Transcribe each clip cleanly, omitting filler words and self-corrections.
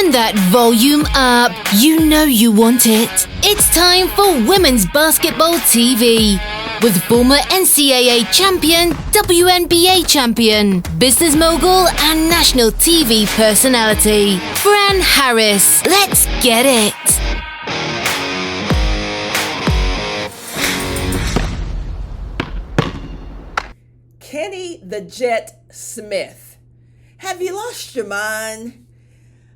Turn that volume up. You know you want it. It's time for Women's Basketball TV with former NCAA champion, WNBA champion, business mogul, and national TV personality, Fran Harris. Let's get it. Kenny the Jet Smith. Have you lost your mind?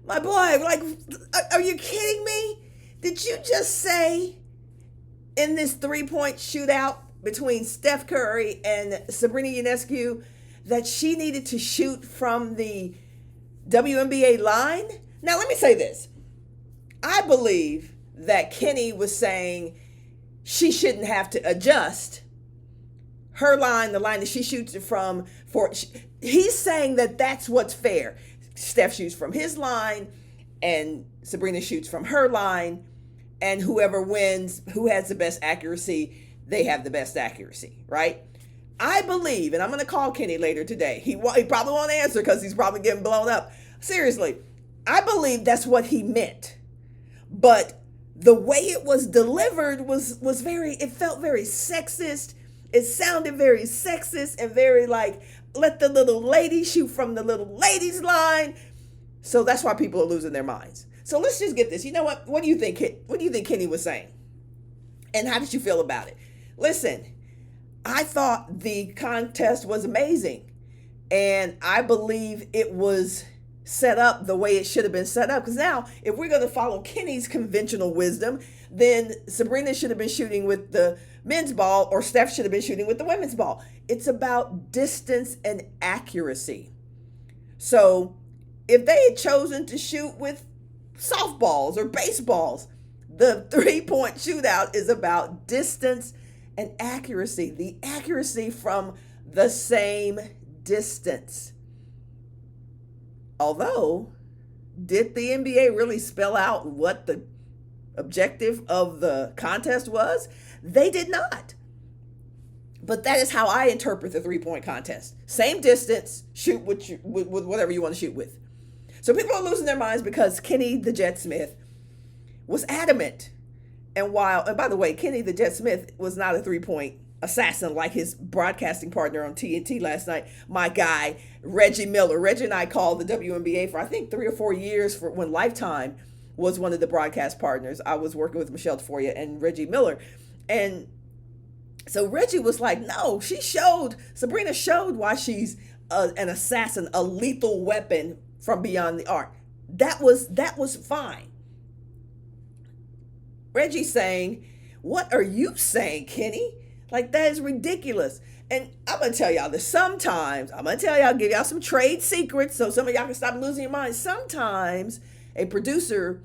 My boy, are you kidding me? Did you just say in this three-point shootout between Steph Curry and Sabrina Ionescu that she needed to shoot from the WNBA line? Now, let me say this. I believe that Kenny was saying she shouldn't have to adjust her line, the line that she shoots it from. He's saying that that's what's fair. Steph shoots from his line and Sabrina shoots from her line, and whoever wins, who has the best accuracy, they have the best accuracy, right? I believe, and I'm going to call Kenny later today. He probably won't answer because he's probably getting blown up. Seriously, I believe that's what he meant. But the way it was delivered it felt very sexist. It sounded very sexist and very like, let the little lady shoot from the little lady's line. So that's why people are losing their minds. So let's just get this. You know what? What do you think? What do you think Kenny was saying? And how did you feel about it? Listen, I thought the contest was amazing. And I believe it was set up the way it should have been set up. Because now, if we're going to follow Kenny's conventional wisdom, then Sabrina should have been shooting with the men's ball, or Steph should have been shooting with the women's ball. It's about distance and accuracy. So if they had chosen to shoot with softballs or baseballs, the three-point shootout is about distance and accuracy. The accuracy from the same distance. Although, did the NBA really spell out what the objective of the contest was? They did not. But that is how I interpret the three-point contest. Same distance, shoot with whatever you want to shoot with. So people are losing their minds because Kenny the Jet Smith was adamant. And by the way, Kenny the Jet Smith was not a three-point assassin like his broadcasting partner on TNT last night, my guy, Reggie Miller. Reggie and I called the WNBA for, I think, 3 or 4 years for when Lifetime was one of the broadcast partners. I was working with Michelle Tafoya and Reggie Miller. And so Reggie was like, no, Sabrina showed why she's an assassin, a lethal weapon from beyond the arc. That was fine. Reggie saying, what are you saying, Kenny? Like, that is ridiculous. And I'm going to tell y'all this. Sometimes, give y'all some trade secrets so some of y'all can stop losing your minds. Sometimes a producer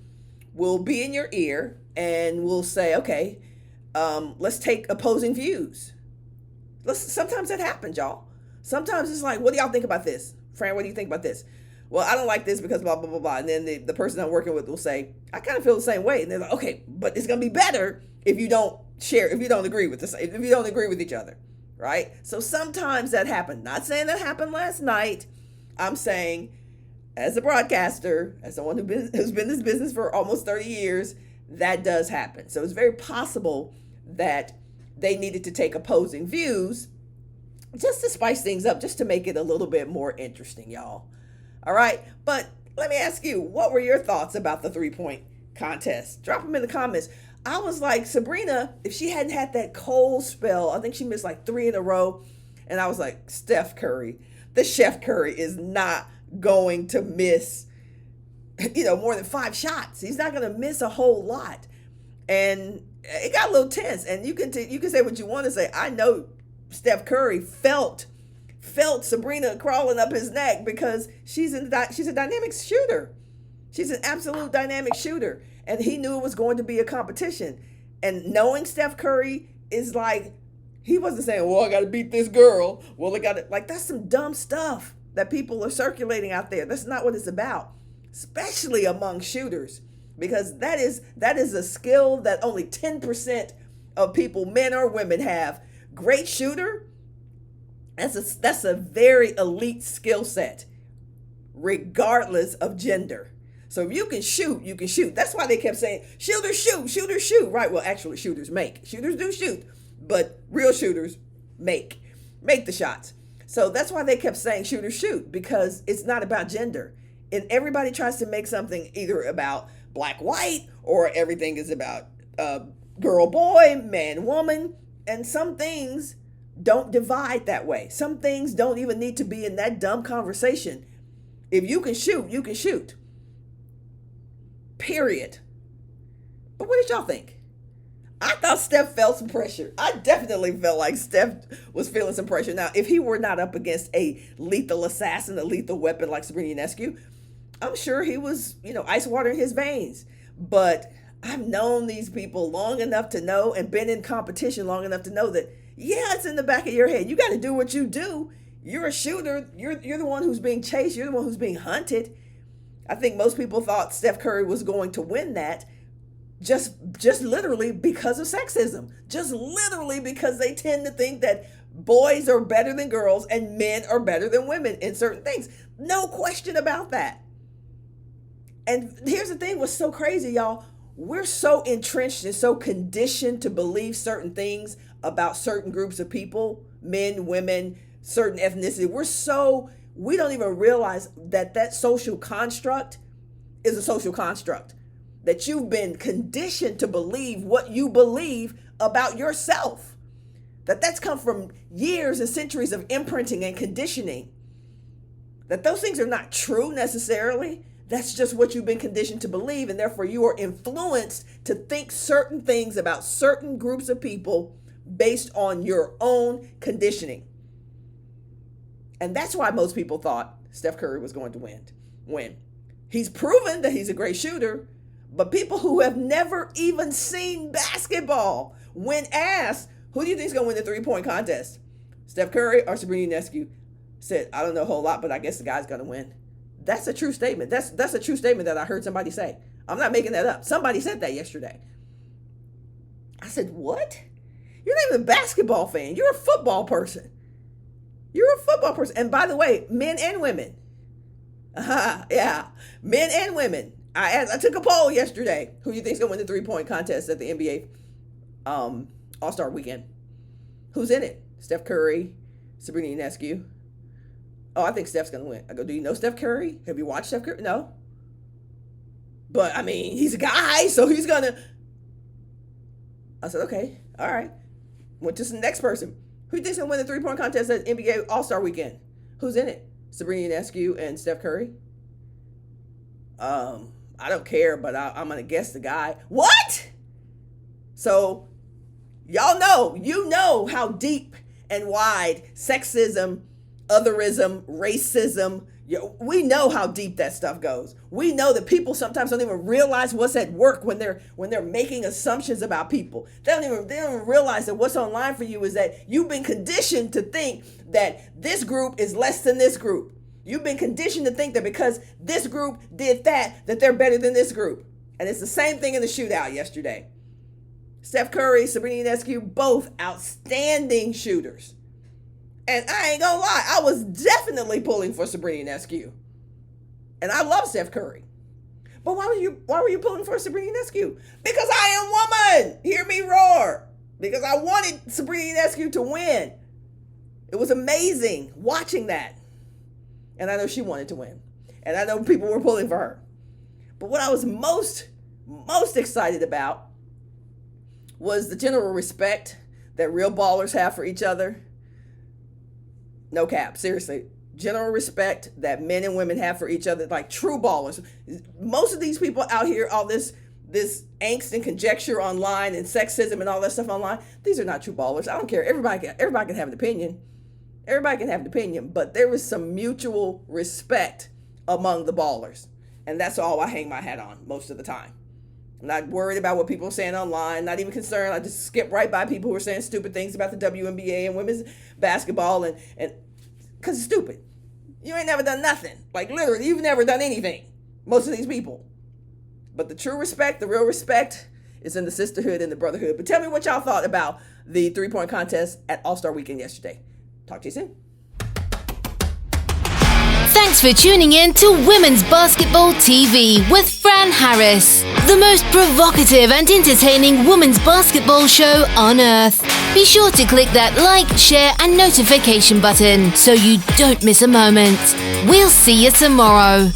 will be in your ear and will say, okay, let's take opposing views. Sometimes that happens, y'all. Sometimes it's like, what do y'all think about this? Fran, what do you think about this? Well, I don't like this because blah, blah, blah, blah. And then the person I'm working with will say, I kind of feel the same way. And they're like, okay, but it's going to be better if you don't share, if you don't agree with this, if you don't agree with each other, right? So sometimes that happens. Not saying that happened last night. I'm saying, as a broadcaster, as someone who's been in this business for almost 30 years, that does happen. So it's very possible that they needed to take opposing views just to spice things up, just to make it a little bit more interesting, y'all. All right. But let me ask you, what were your thoughts about the three-point contest? Drop them in the comments. I was like, Sabrina, if she hadn't had that cold spell, I think she missed like 3 in a row. And I was like, Steph Curry, the Chef Curry is not going to miss, more than 5 shots. He's not going to miss a whole lot. And it got a little tense. And you can say what you want to say. I know Steph Curry felt Sabrina crawling up his neck because she's a dynamic shooter. She's an absolute dynamic shooter. And he knew it was going to be a competition. And knowing Steph Curry is like, he wasn't saying, well, I got to beat this girl. Well, that's some dumb stuff that people are circulating out there. That's not what it's about, especially among shooters, because that is a skill that only 10% of people, men or women, have. Great shooter, that's a very elite skill set, regardless of gender. So if you can shoot, you can shoot. That's why they kept saying, shooters shoot, shooters shoot. Right, well, actually, shooters make. Shooters do shoot, but real shooters make the shots. So that's why they kept saying shooters shoot, because it's not about gender. And everybody tries to make something either about black, white, or everything is about girl, boy, man, woman. And some things don't divide that way. Some things don't even need to be in that dumb conversation. If you can shoot, you can shoot. Period. But what did y'all think? I thought Steph felt some pressure. I definitely felt like Steph was feeling some pressure. Now, if he were not up against a lethal assassin, a lethal weapon like Sabrina Ionescu, I'm sure he was, ice water in his veins. But I've known these people long enough to know, and been in competition long enough to know that, yeah, it's in the back of your head. You got to do what you do. You're a shooter. You're the one who's being chased. You're the one who's being hunted. I think most people thought Steph Curry was going to win that. Just literally because of sexism. Just literally because they tend to think that boys are better than girls and men are better than women in certain things. No question about that. And here's the thing, what's so crazy, y'all. We're so entrenched and so conditioned to believe certain things about certain groups of people, men, women, certain ethnicity. We don't even realize that social construct is a social construct. That you've been conditioned to believe what you believe about yourself. That's come from years and centuries of imprinting and conditioning. That those things are not true necessarily. That's just what you've been conditioned to believe. And therefore you are influenced to think certain things about certain groups of people based on your own conditioning. And that's why most people thought Steph Curry was going to win. He's proven that he's a great shooter. But people who have never even seen basketball, when asked, who do you think is going to win the three-point contest? Steph Curry or Sabrina Ionescu? Said, I don't know a whole lot, but I guess the guy's going to win. That's a true statement. That's a true statement that I heard somebody say. I'm not making that up. Somebody said that yesterday. I said, what? You're not even a basketball fan. You're a football person. You're a football person. And by the way, men and women. Yeah, men and women. I took a poll yesterday. Who do you think is going to win the three-point contest at the NBA All-Star weekend? Who's in it? Steph Curry, Sabrina Ionescu. Oh, I think Steph's going to win. I go, do you know Steph Curry? Have you watched Steph Curry? No. But, I mean, he's a guy, so he's going to. I said, okay, all right. Went to the next person. Who do you think is going to win the three-point contest at NBA All-Star weekend? Who's in it? Sabrina Ionescu and Steph Curry? I don't care, but I'm going to guess the guy. What? So, y'all know, you know how deep and wide sexism, otherism, racism, we know how deep that stuff goes. We know that people sometimes don't even realize what's at work when they're making assumptions about people. They don't even realize that what's online for you is that you've been conditioned to think that this group is less than this group. You've been conditioned to think that because this group did that they're better than this group. And it's the same thing in the shootout yesterday. Steph Curry, Sabrina Ionescu, both outstanding shooters. And I ain't gonna lie, I was definitely pulling for Sabrina Ionescu. And I love Steph Curry. But why were you pulling for Sabrina Ionescu? Because I am woman. Hear me roar. Because I wanted Sabrina Ionescu to win. It was amazing watching that. And I know she wanted to win. And I know people were pulling for her. But what I was most excited about was the general respect that real ballers have for each other. No cap, seriously. General respect that men and women have for each other, like true ballers. Most of these people out here, all this angst and conjecture online and sexism and all that stuff online, these are not true ballers. I don't care. Everybody can have an opinion. Everybody can have an opinion, but there was some mutual respect among the ballers. And that's all I hang my hat on most of the time. I'm not worried about what people are saying online, not even concerned. I just skip right by people who are saying stupid things about the WNBA and women's basketball and because it's stupid. You ain't never done nothing. Like literally, you've never done anything. Most of these people. But the true respect, the real respect is in the sisterhood and the brotherhood. But tell me what y'all thought about the three-point contest at All-Star Weekend yesterday. Talk to you soon. Thanks for tuning in to Women's Basketball TV with Fran Harris, the most provocative and entertaining women's basketball show on earth. Be sure to click that like, share, and notification button so you don't miss a moment. We'll see you tomorrow.